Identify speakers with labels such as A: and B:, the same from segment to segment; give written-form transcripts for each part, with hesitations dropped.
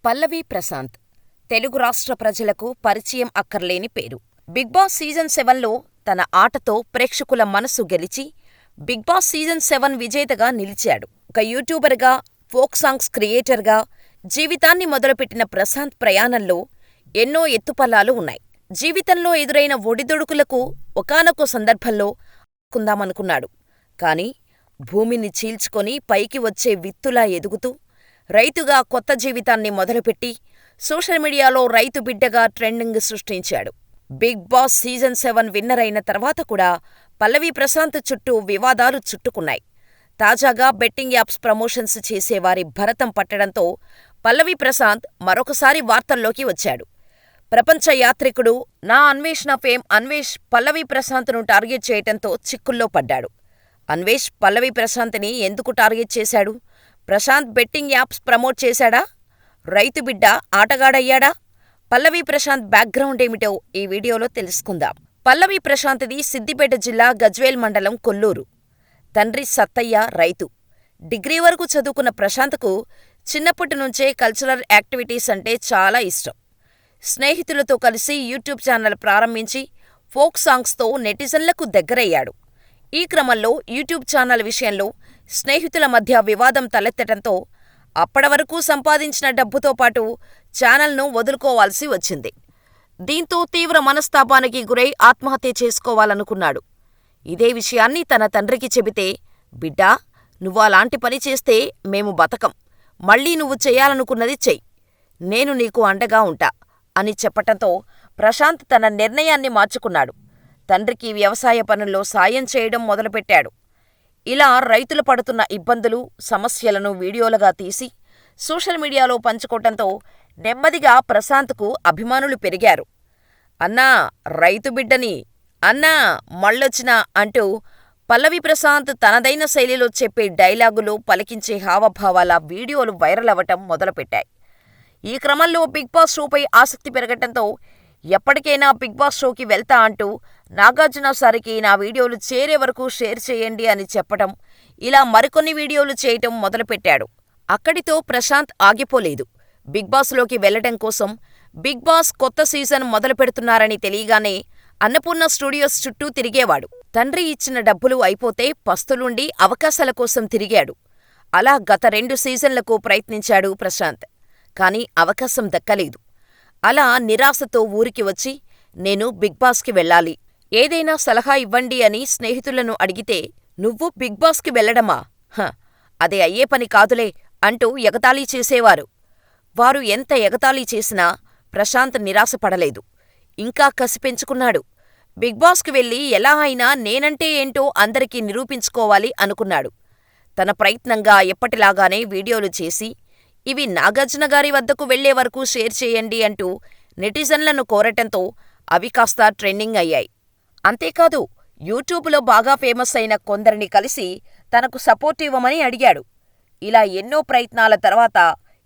A: పల్లవి ప్రశాంత్ తెలుగు రాష్ట్ర ప్రజలకు పరిచయం అక్కర్లేని పేరు. బిగ్ బాస్ సీజన్ 7లో తన ఆటతో ప్రేక్షకుల మనసు గెలిచి బిగ్ బాస్ సీజన్ 7 విజేతగా నిలిచాడు. ఒక యూట్యూబర్గా, ఫోక్ సాంగ్స్ క్రియేటర్గా జీవితాన్ని మొదలుపెట్టిన ప్రశాంత్ ప్రయాణంలో ఎన్నో ఎత్తుపల్లాలు ఉన్నాయి. జీవితంలో ఎదురైన ఒడిదుడుకులకు ఒకానొక సందర్భంలో కుందామనుకున్నాడు. కాని భూమిని చీల్చుకొని పైకి వచ్చే విత్తులా ఎదుగుతూ రైతుగా కొత్త జీవితాన్ని మొదలుపెట్టి సోషల్ మీడియాలో రైతు బిడ్డగా ట్రెండింగ్ సృష్టించాడు. బిగ్ బాస్ సీజన్ 7 విన్నర్ అయిన తర్వాత కూడా పల్లవి ప్రశాంత్ చుట్టూ వివాదాలు చుట్టుకున్నాయి. తాజాగా బెట్టింగ్ యాప్స్ ప్రమోషన్స్ చేసేవారి భరతం పట్టడంతో పల్లవి ప్రశాంత్ మరొకసారి వార్తల్లోకి వచ్చాడు. ప్రపంచ యాత్రికుడు నా అన్వేషణ ఫేమ్ అన్వేష్ పల్లవి ప్రశాంత్ను టార్గెట్ చేయటంతో చిక్కుల్లో పడ్డాడు. అన్వేష్ పల్లవి ప్రశాంత్ని ఎందుకు టార్గెట్ చేశాడు? ప్రశాంత్ బెట్టింగ్ యాప్స్ ప్రమోట్ చేశాడా? రైతు బిడ్డ ఆటగాడయ్యాడా? పల్లవి ప్రశాంత్ బ్యాక్గ్రౌండ్ ఏమిటో ఈ వీడియోలో తెలుసుకుందాం. పల్లవి ప్రశాంత్ది సిద్దిపేట జిల్లా గజ్వేల్ మండలం కొల్లూరు. తండ్రి సత్తయ్య రైతు. డిగ్రీ వరకు చదువుకున్న ప్రశాంత్కు చిన్నప్పటి నుంచే కల్చరల్ యాక్టివిటీస్ అంటే చాలా ఇష్టం. స్నేహితులతో కలిసి యూట్యూబ్ ఛానల్ ప్రారంభించి ఫోక్ సాంగ్స్తో నెటిజన్లకు దగ్గరయ్యాడు. ఈ క్రమంలో యూట్యూబ్ ఛానల్ విషయంలో స్నేహితుల మధ్య వివాదం తలెత్తటంతో అప్పటివరకు సంపాదించిన డబ్బుతో పాటు ఛానల్ను వదులుకోవాల్సి వచ్చింది. దీంతో తీవ్ర మనస్తాపానికి గురై ఆత్మహత్య చేసుకోవాలనుకున్నాడు. ఇదే విషయాన్ని తన తండ్రికి చెబితే, బిడ్డా, నువ్వు అలాంటి పని చేస్తే మేము బతకం. మళ్ళీ నువ్వు చెయ్యాలనుకున్నది చెయ్యి. నేను నీకు అండగా ఉంటా అని చెప్పటంతో ప్రశాంత్ తన నిర్ణయాన్ని మార్చుకున్నాడు. తండ్రికి వ్యవసాయ పనుల్లో సాయం చేయడం మొదలుపెట్టాడు. ఇలా రైతులు పడుతున్న ఇబ్బందులు, సమస్యలను వీడియోలుగా తీసి సోషల్ మీడియాలో పంచుకోవటంతో నెమ్మదిగా ప్రశాంత్కు అభిమానులు పెరిగారు. అన్నా, రైతు బిడ్డని, అన్నా మళ్ళొచ్చినా అంటూ పల్లవి ప్రశాంత్ తనదైన శైలిలో చెప్పే డైలాగులు, పలికించే హావభావాల వీడియోలు వైరల్ అవ్వటం మొదలుపెట్టాయి. ఈ క్రమంలో బిగ్ బాస్ షోపై ఆసక్తి పెరగటంతో ఎప్పటికైనా బిగ్ బాస్ షోకి వెళ్తా అంటూ నాగార్జున సార్కి నా వీడియోలు చేరే వరకు షేర్ చేయండి అని చెప్పటం, ఇలా మరికొన్ని వీడియోలు చేయటం మొదలుపెట్టాడు. అక్కడితో ప్రశాంత్ ఆగిపోలేదు. బిగ్ బాస్లోకి వెళ్లటం కోసం బిగ్ బాస్ కొత్త సీజన్ మొదలుపెడుతున్నారని తెలియగానే అన్నపూర్ణ స్టూడియోస్ చుట్టూ తిరిగేవాడు. తండ్రి ఇచ్చిన డబ్బులు అయిపోతే పస్తులుండి అవకాశాల కోసం తిరిగాడు. అలా గత 2 సీజన్లకు ప్రయత్నించాడు ప్రశాంత్. కాని అవకాశం దక్కలేదు. అలా నిరాశతో ఊరికి వచ్చి, నేను బిగ్ బాస్కి వెళ్ళాలి, ఏదైనా సలహా ఇవ్వండి అని స్నేహితులను అడిగితే, నువ్వు బిగ్ బాస్కి వెళ్లడమా? అది అయ్యే పని కాదులే అంటూ ఎగతాళి చేసేవారు. వారు ఎంత ఎగతాళి చేసినా ప్రశాంత్ నిరాశపడలేదు. ఇంకా కసి పెంచుకున్నాడు. బిగ్ బాస్కి వెళ్ళి ఎలా అయినా నేనంటే ఏంటో అందరికీ నిరూపించుకోవాలి అనుకున్నాడు. తన ప్రయత్నంగా ఎప్పటిలాగానే వీడియోలు చేసి ఇవి నాగార్జునగారి వద్దకు వెళ్లే వరకు షేర్ చేయండి అంటూ నెటిజన్లను కోరటంతో అవి కాస్త ట్రెండింగ్ అయ్యాయి. అంతేకాదు, యూట్యూబ్లో బాగా ఫేమస్ అయిన కొందరిని కలిసి తనకు సపోర్ట్ ఇవ్వమని అడిగాడు. ఇలా ఎన్నో ప్రయత్నాల తర్వాత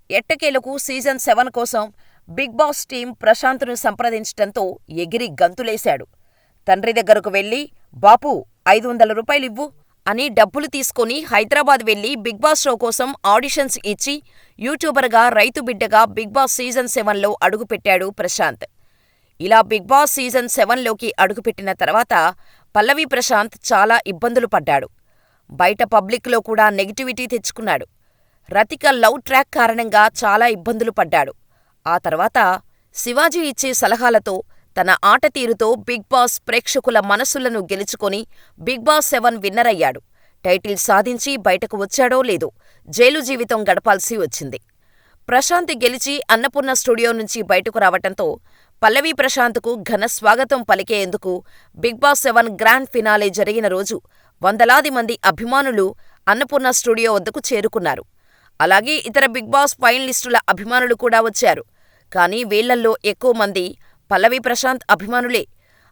A: ఎట్టకేలకు సీజన్ 7 కోసం బిగ్ బాస్ టీం ప్రశాంత్ను సంప్రదించటంతో ఎగిరి గంతులేశాడు. తండ్రి దగ్గరకు వెళ్లి, బాపూ, 500 రూపాయలివ్వు అని డబ్బులు తీసుకుని హైదరాబాద్ వెళ్లి బిగ్ బాస్ షో కోసం ఆడిషన్స్ ఇచ్చి యూట్యూబర్గా, రైతు బిడ్డగా బిగ్ బాస్ సీజన్ 7లో అడుగుపెట్టాడు ప్రశాంత్. ఇలా బిగ్ బాస్ సీజన్ 7లోకి అడుగుపెట్టిన తర్వాత పల్లవి ప్రశాంత్ చాలా ఇబ్బందులు పడ్డాడు. బయట పబ్లిక్లో కూడా నెగిటివిటీ తెచ్చుకున్నాడు. రతిక లవ్ ట్రాక్ కారణంగా చాలా ఇబ్బందులు పడ్డాడు. ఆ తర్వాత శివాజీ ఇచ్చే సలహాలతో, తన ఆట తీరుతో బిగ్ బాస్ ప్రేక్షకుల మనసులను గెలుచుకొని బిగ్ బాస్ 7 విన్నర్ అయ్యాడు. టైటిల్ సాధించి బయటకు వచ్చాడో లేదో జైలు జీవితం గడపాల్సి వచ్చింది. ప్రశాంత్ గెలిచి అన్నపూర్ణ స్టూడియో నుంచి బయటకు రావటంతో పల్లవి ప్రశాంత్కు ఘన స్వాగతం పలికేందుకు బిగ్ బాస్ 7 గ్రాండ్ ఫినాలే జరిగిన రోజు వందలాది మంది అభిమానులు అన్నపూర్ణ స్టూడియో వద్దకు చేరుకున్నారు. అలాగే ఇతర బిగ్ బాస్ ఫైనలిస్టుల అభిమానులు కూడా వచ్చారు. కానీ వీళ్లల్లో ఎక్కువ మంది పల్లవి ప్రశాంత్ అభిమానులే.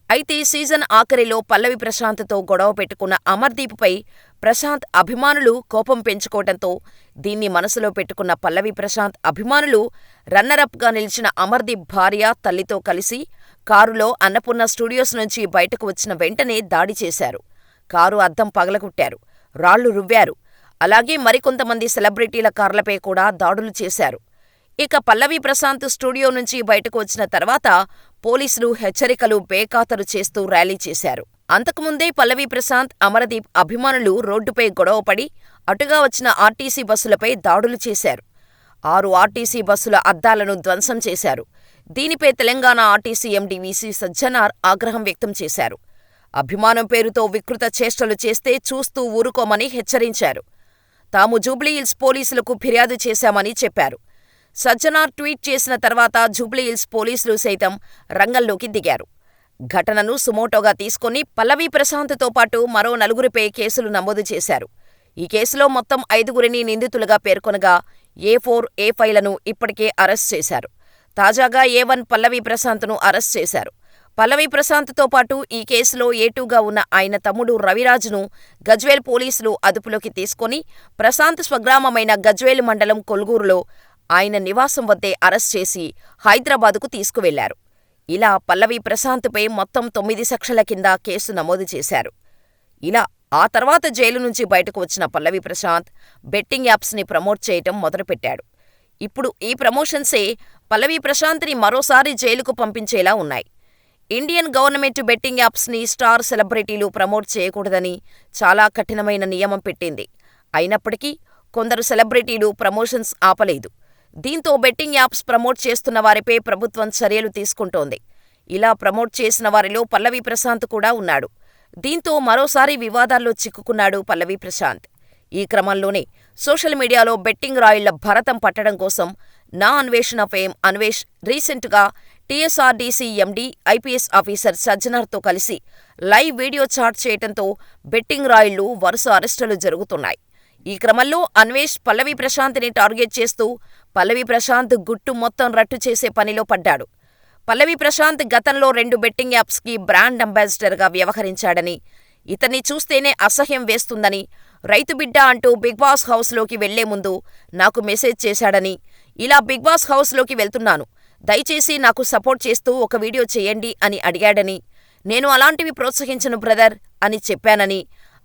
A: అయితే సీజన్ ఆఖరిలో పల్లవి ప్రశాంత్తో గొడవ పెట్టుకున్న అమర్దీప్పై ప్రశాంత్ అభిమానులు కోపం పెంచుకోవటంతో దీన్ని మనసులో పెట్టుకున్న పల్లవి ప్రశాంత్ అభిమానులు రన్నరప్గా నిలిచిన అమర్దీప్ భార్య, తల్లితో కలిసి కారులో అన్నపూర్ణ స్టూడియోస్ నుంచి బయటకు వచ్చిన వెంటనే దాడి చేశారు. కారు అద్దం పగలగొట్టారు, రాళ్లు రువ్వారు. అలాగే మరికొంతమంది సెలబ్రిటీల కార్లపై కూడా దాడులు చేశారు. ఇక పల్లవి ప్రశాంత్ స్టూడియో నుంచి బయటకు వచ్చిన తర్వాత పోలీసులు హెచ్చరికలు బేఖాతరు చేస్తూ ర్యాలీ చేశారు. అంతకుముందే పల్లవి ప్రశాంత్, అమరదీప్ అభిమానులు రోడ్డుపై గొడవపడి అటుగా వచ్చిన ఆర్టీసీ బస్సులపై దాడులు చేశారు. 6 ఆర్టీసీ బస్సుల అద్దాలను ధ్వంసం చేశారు. దీనిపై Telangana RTC MD VC Sajjanar ఆగ్రహం వ్యక్తం చేశారు. అభిమానం పేరుతో వికృత చేష్టలు చేస్తే చూస్తూ ఊరుకోమని హెచ్చరించారు. తాము జూబ్లీహిల్స్ పోలీసులకు ఫిర్యాదు చేశామని చెప్పారు. సజ్జనార్ ట్వీట్ చేసిన తర్వాత జూబ్లీహిల్స్ పోలీసులు సైతం రంగంలోకి దిగారు. ఘటనను సుమోటోగా తీసుకుని పల్లవి ప్రశాంత్తో పాటు మరో 4గురిపై కేసులు నమోదు చేశారు. ఈ కేసులో మొత్తం 5గురిని నిందితులుగా పేర్కొనగా A4, A5లను ఇప్పటికే అరెస్ట్ చేశారు. తాజాగా A1 పల్లవి ప్రశాంత్ను అరెస్ట్ చేశారు. పల్లవి ప్రశాంత్తో పాటు ఈ కేసులో A2గా ఉన్న ఆయన తమ్ముడు రవిరాజ్ను గజ్వేల్ పోలీసులు అదుపులోకి తీసుకుని ప్రశాంత్ స్వగ్రామమైన గజ్వేల్ మండలం కొల్గూరులో ఆయన నివాసం వద్దే అరెస్ట్ చేసి హైదరాబాదుకు తీసుకువెళ్లారు. ఇలా పల్లవి ప్రశాంత్పై మొత్తం 9 సెక్షన్ల కింద కేసు నమోదు చేశారు. ఇలా ఆ తర్వాత జైలు నుంచి బయటకు వచ్చిన పల్లవి ప్రశాంత్ బెట్టింగ్ యాప్స్ని ప్రమోట్ చేయటం మొదలుపెట్టాడు. ఇప్పుడు ఈ ప్రమోషన్సే పల్లవి ప్రశాంత్ని మరోసారి జైలుకు పంపించేలా ఉన్నాయి. ఇండియన్ గవర్నమెంట్ బెట్టింగ్ యాప్స్ని స్టార్ సెలబ్రిటీలు ప్రమోట్ చేయకూడదని చాలా కఠినమైన నియమం పెట్టింది. అయినప్పటికీ కొందరు సెలబ్రిటీలు ప్రమోషన్స్ ఆపలేదు. దీంతో బెట్టింగ్ యాప్స్ ప్రమోట్ చేస్తున్న వారిపై ప్రభుత్వం చర్యలు తీసుకుంటోంది. ఇలా ప్రమోట్ చేసిన వారిలో పల్లవి ప్రశాంత్ కూడా ఉన్నాడు. దీంతో మరోసారి వివాదాల్లో చిక్కుకున్నాడు పల్లవి ప్రశాంత్. ఈ క్రమంలోనే సోషల్ మీడియాలో బెట్టింగ్ రాయుళ్ల భరతం పట్టడం కోసం నా అన్వేషణ ఫేమ్ అన్వేష్ రీసెంట్గా టీఎస్ఆర్డీసీ ఎండీ, ఐపీఎస్ ఆఫీసర్ సజ్జనార్తో కలిసి లైవ్ వీడియో చాట్ చేయటంతో బెట్టింగ్ రాయుళ్లు వరుస అరెస్టులు జరుగుతున్నాయి. ఈ క్రమంలో అన్వేష్ పల్లవి ప్రశాంత్ని టార్గెట్ చేస్తూ పల్లవి ప్రశాంత్ గుట్టు మొత్తం రట్టు చేసే పనిలో పడ్డాడు. పల్లవి ప్రశాంత్ గతంలో 2 బెట్టింగ్ యాప్స్కి బ్రాండ్ అంబాసిడర్గా వ్యవహరించాడని, ఇతన్ని చూస్తేనే అసహ్యం వేస్తుందని, రైతుబిడ్డ అంటూ బిగ్ బాస్ హౌస్లోకి వెళ్లే ముందు నాకు మెసేజ్ చేశాడని, ఇలా బిగ్ బాస్ హౌస్లోకి వెళ్తున్నాను, దయచేసి నాకు సపోర్ట్ చేస్తూ ఒక వీడియో చేయండి అని అడిగాడని, నేను అలాంటివి ప్రోత్సహించను బ్రదర్ అని చెప్పానని,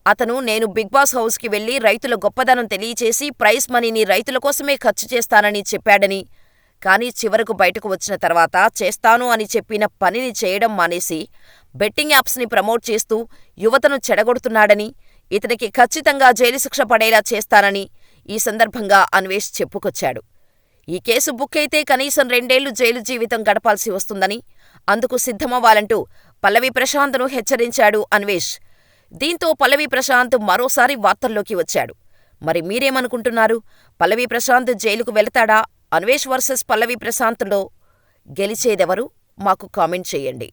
A: అతను నేను బిగ్ బాస్ హౌస్కి వెళ్లి రైతుల గొప్పదనం తెలియచేసి ప్రైజ్ మనీని రైతుల కోసమే ఖర్చు చేస్తానని చెప్పాడని, కానీ చివరకు బయటకు వచ్చిన తర్వాత చేస్తాను అని చెప్పిన పనిని చేయడం మానేసి బెట్టింగ్ యాప్స్ని ప్రమోట్ చేస్తూ యువతను చెడగొడుతున్నాడని, ఇతనికి ఖచ్చితంగా జైలు శిక్ష పడేలా చేస్తానని ఈ సందర్భంగా అన్వేష్ చెప్పుకొచ్చాడు. ఈ కేసు బుక్ అయితే కనీసం 2 ఏళ్లు జైలు జీవితం గడపాల్సి వస్తుందని, అందుకు సిద్ధమవ్వాలంటూ పల్లవి ప్రశాంత్ను హెచ్చరించాడు అన్వేష్. దీంతో పల్లవి ప్రశాంత్ మరోసారి వార్తల్లోకి వచ్చాడు. మరి మీరేమనుకుంటున్నారు? పల్లవి ప్రశాంత్ జైలుకు వెళతాడా? అన్వేష్ వర్సెస్ పల్లవి ప్రశాంత్లో గెలిచేదెవరు? మాకు కామెంట్ చేయండి.